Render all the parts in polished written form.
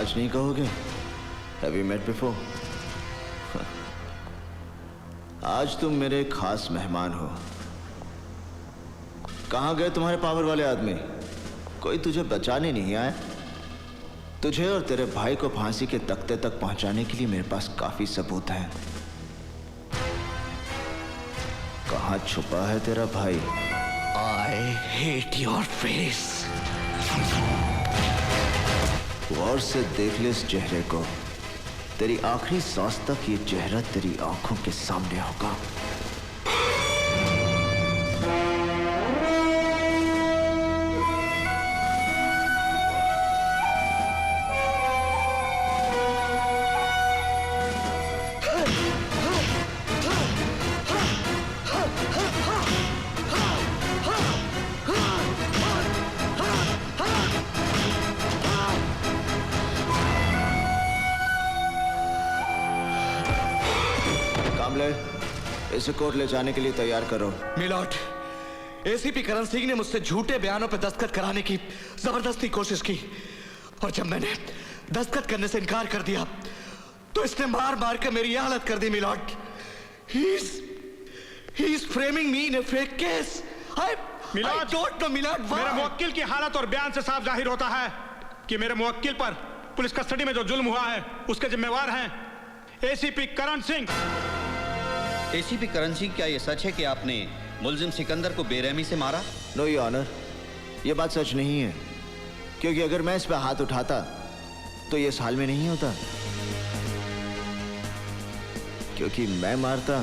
आज नहीं कहोगे? Have you met before? आज तुम मेरे खास मेहमान हो। कहाँ गए तुम्हारे पावर वाले आदमी? कोई तुझे बचाने नहीं आया? तुझे और तेरे भाई को फांसी के तख्ते तक पहुंचाने के लिए मेरे पास काफी सबूत हैं। कहाँ छुपा है तेरा भाई? I hate your face. गौर से देख ले इस चेहरे को। तेरी आखिरी सांस तक ये चेहरा तेरी आंखों के सामने होगा। इसे कोर्ट ले जाने के लिए तैयार करो। मिलॉर्ड, एसीपी करण सिंह ने मुझसे झूठे बयानों पर दस्तखत कराने की जबरदस्ती कोशिश की और जब मैंने दस्तखत करने से इनकार कर दिया तो इसने मार मार कर मेरी हालत कर दी। Milord, he is framing me in a fake case. I don't know, milord. मेरे मुवक्किल की हालत और बयान से साफ जाहिर होता है कि मेरे मुवक्किल पर पुलिस कस्टडी में जो जुल्म हुआ है उसके जिम्मेवार हैं एसीपी करण सिंह। एसीपी करण सिंह, क्या यह सच है कि आपने मुलजिम सिकंदर को बेरहमी से मारा? नो योर ऑनर, यह बात सच नहीं है, क्योंकि अगर मैं इस पर हाथ उठाता तो ये इस हाल में नहीं होता। क्योंकि मैं मारता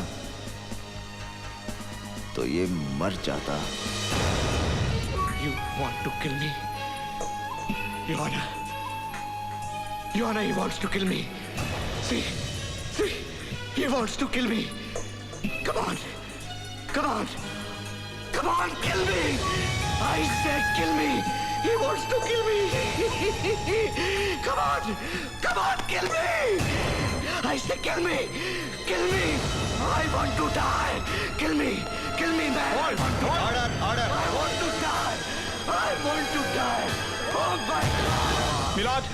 तो ये मर जाता। You want to kill me? Your Honor, he wants to kill me. See, he wants to kill me. Come on, kill me! I said kill me! He wants to kill me! Come on, kill me! I said kill me! I want to die! Kill me, man! Order! I want to die! Oh my God! Milord,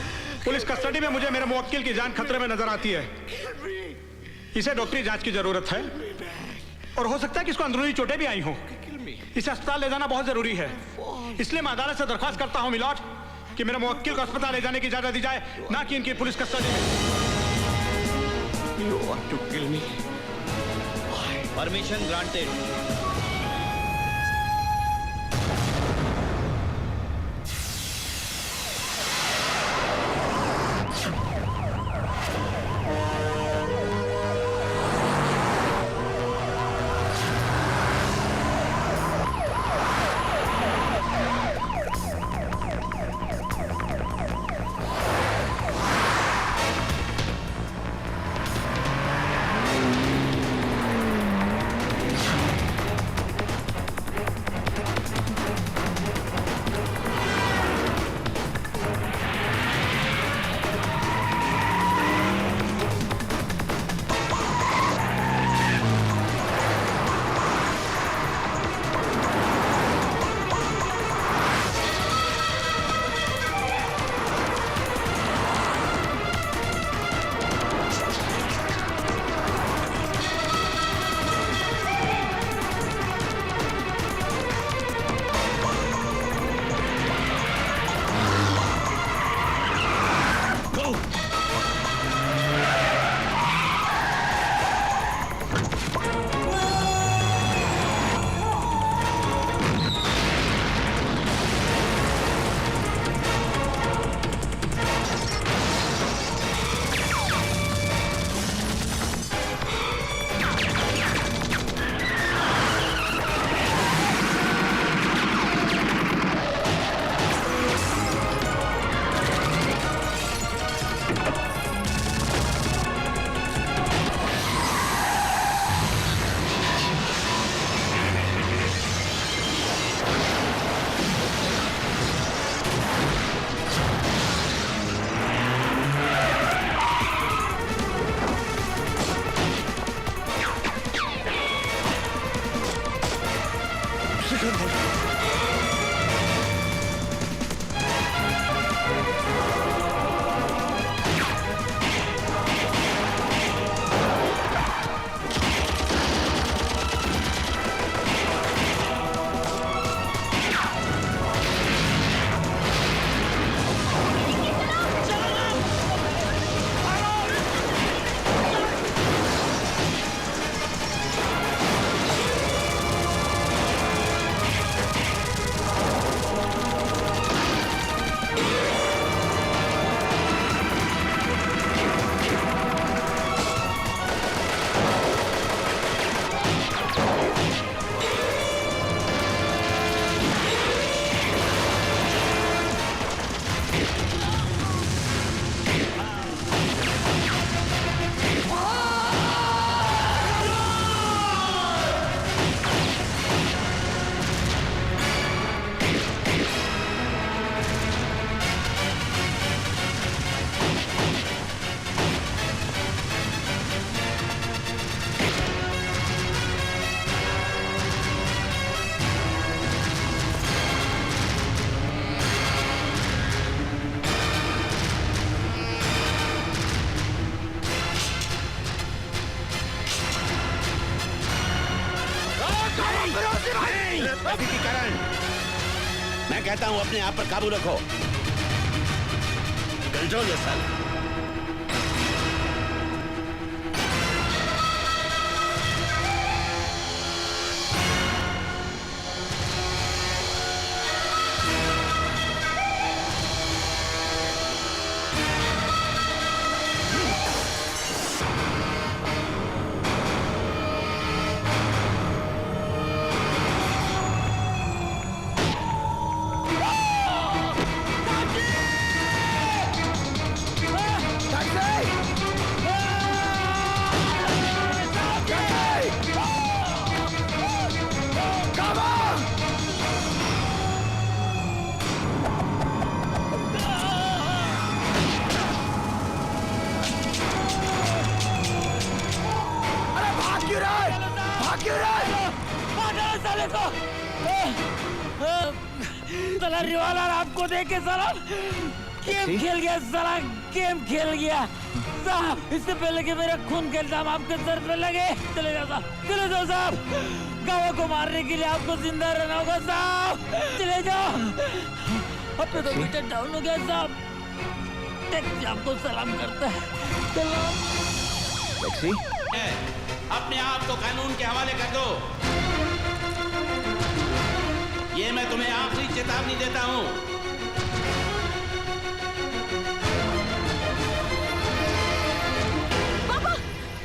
police custody में मुझे मेरे मुवक्किल की जान खतरे में नजर आती है। इसे डॉक्टरी जांच की जरूरत है और हो सकता है कि इसको अंदरूनी चोटें भी आई हों। इसे अस्पताल ले जाना बहुत जरूरी है। इसलिए मैं अदालत से दरख्वास्त करता हूं मिलॉर्ड कि मेरे मुवक्किल को अस्पताल ले जाने की इजाजत दी जाए, ना कि इनकी पुलिस कस्टडी में। You want to kill me? Permission granted. काफी की करण, मैं कहता हूं अपने आप पर काबू रखो। Control yourself. साला रिवालर आपको देख के साला गेम खेल गया, साला गेम खेल गया साहब। इससे पहले कि मेरा खून का इल्जाम आपके सर पे लगे, चले जाओ साहब, चले जाओ साहब। गावा को मारने के लिए आपको जिंदा रहना होगा साहब, चले जाओ। अब तो मीटर डाउन हो गया साहब। टैक्सी आपको सलाम करता है। टैक्सी अपने आप को कानून के हवाले कर दो। ये मैं तुम्हें आखिरी चेतावनी देता हूं। पापा,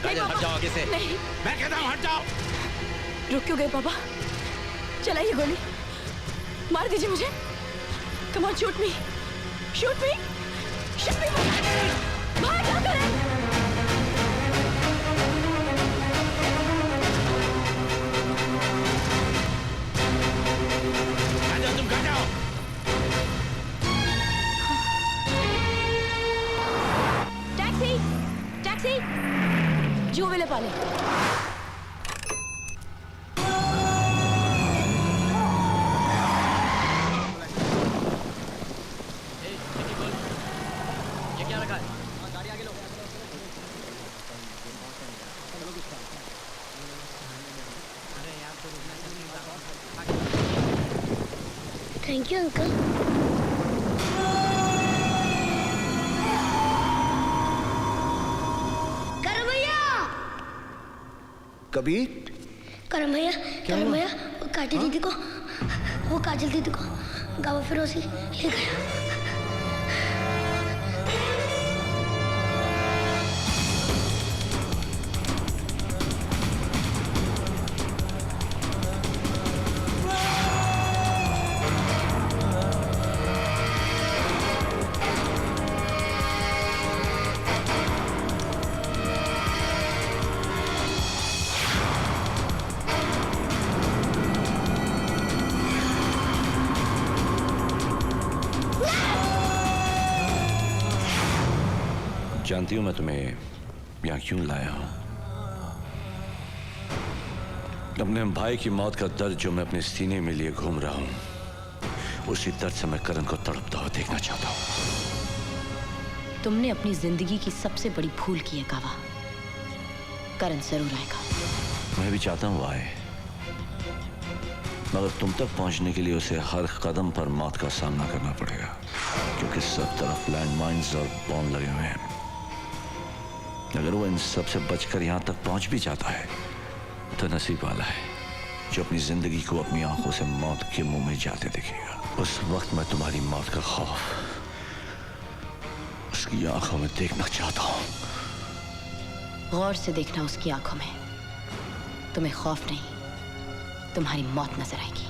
काजल हट जाओ आगे से। नहीं। मैं कहता हूं हट जाओ। रुक क्यों गए पापा? चलाइए गोली, मार दीजिए मुझे। Come on, shoot me, shoot me, shoot मी। बाहर क्या करें? तुम कहाँ जाओ? टैक्सी, टैक्सी, जुवेले पाले। ये क्या रखा है? गाड़ी आगे लो। Thank you uncle. करम भैया, कबीर, करम भैया, करम भैया, वो काजल दीदी को, वो काजल दीदी को गावा फिरोजी ले गया। जानती हूं मैं तुम्हें यहां क्यों लाया हूं। अपने भाई की मौत का दर्द जो मैं अपने सीने में लिए घूम रहा हूं, उसी दर्द से मैं करण को तड़पता हुआ देखना चाहता हूं। तुमने अपनी जिंदगी की सबसे बड़ी भूल की है गावा। करण जरूर आएगा। मैं भी चाहता हूं आए, मगर तुम तक पहुंचने के लिए उसे हर कदम पर मौत का सामना करना पड़ेगा, क्योंकि सब तरफ लैंडमाइंस और बॉम्ब लगे हुए हैं। अगर वो इन सब से बचकर यहां तक पहुंच भी जाता है तो नसीब वाला है जो अपनी जिंदगी को अपनी आंखों से मौत के मुंह में जाते दिखेगा। उस वक्त मैं तुम्हारी मौत का खौफ उसकी आंखों में देखना चाहता हूं। गौर से देखना उसकी आंखों में। तुम्हें खौफ नहीं, तुम्हारी मौत नजर आएगी।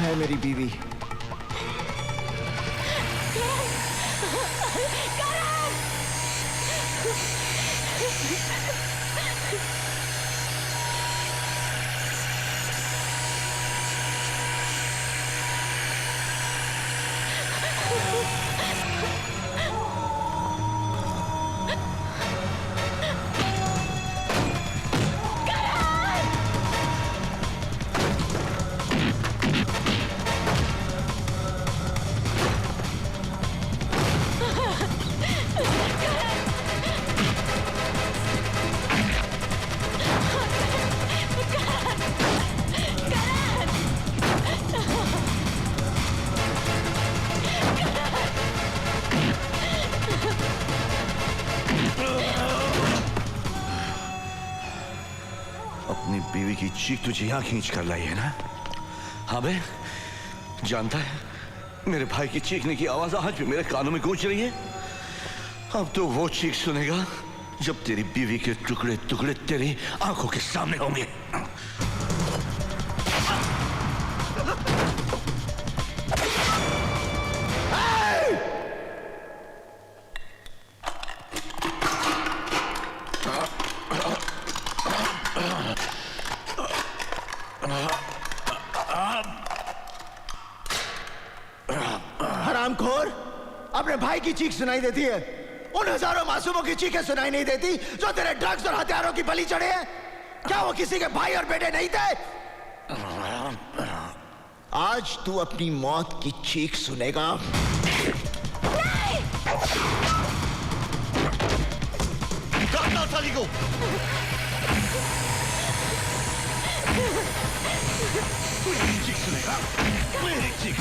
है मेरी बीवी? अपनी बीवी की चीख तुझे यहां खींच कर लाई है ना? हाँ बे, जानता है मेरे भाई की चीखने की आवाज आज भी मेरे कानों में गूंज रही है। अब तो वो चीख सुनेगा जब तेरी बीवी के टुकड़े टुकड़े तेरी आंखों के सामने होंगे। हरामखोर, अपने भाई की चीख सुनाई देती है, उन हजारों मासूमों की चीखें सुनाई नहीं देती जो तेरे ड्रग्स और हथियारों की बलि चढ़े हैं। क्या वो किसी के भाई और बेटे नहीं थे? आज तू अपनी मौत की चीख सुनेगा। काटना साली को। मेरी चीख सुनेगा, मेरी चीख।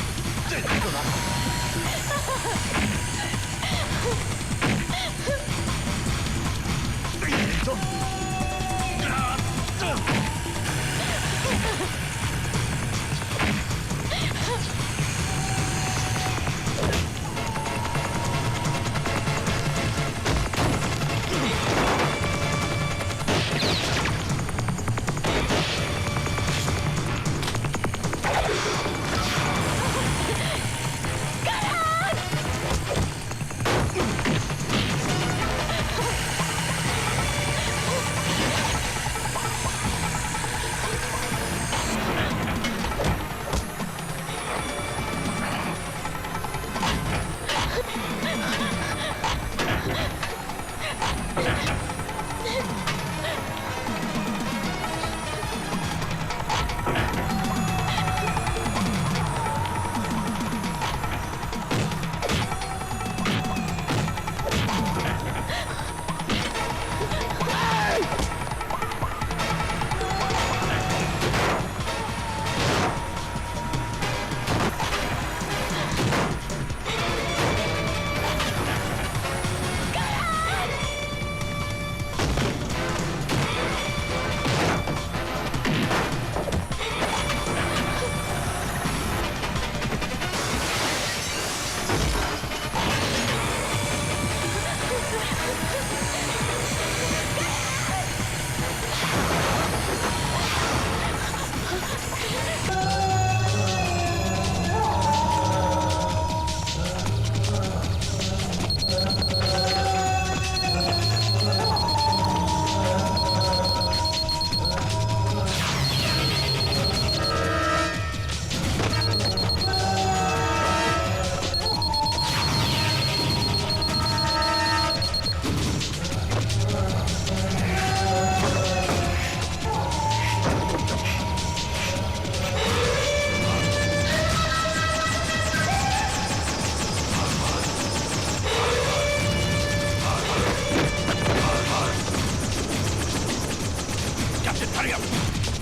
Hurry up!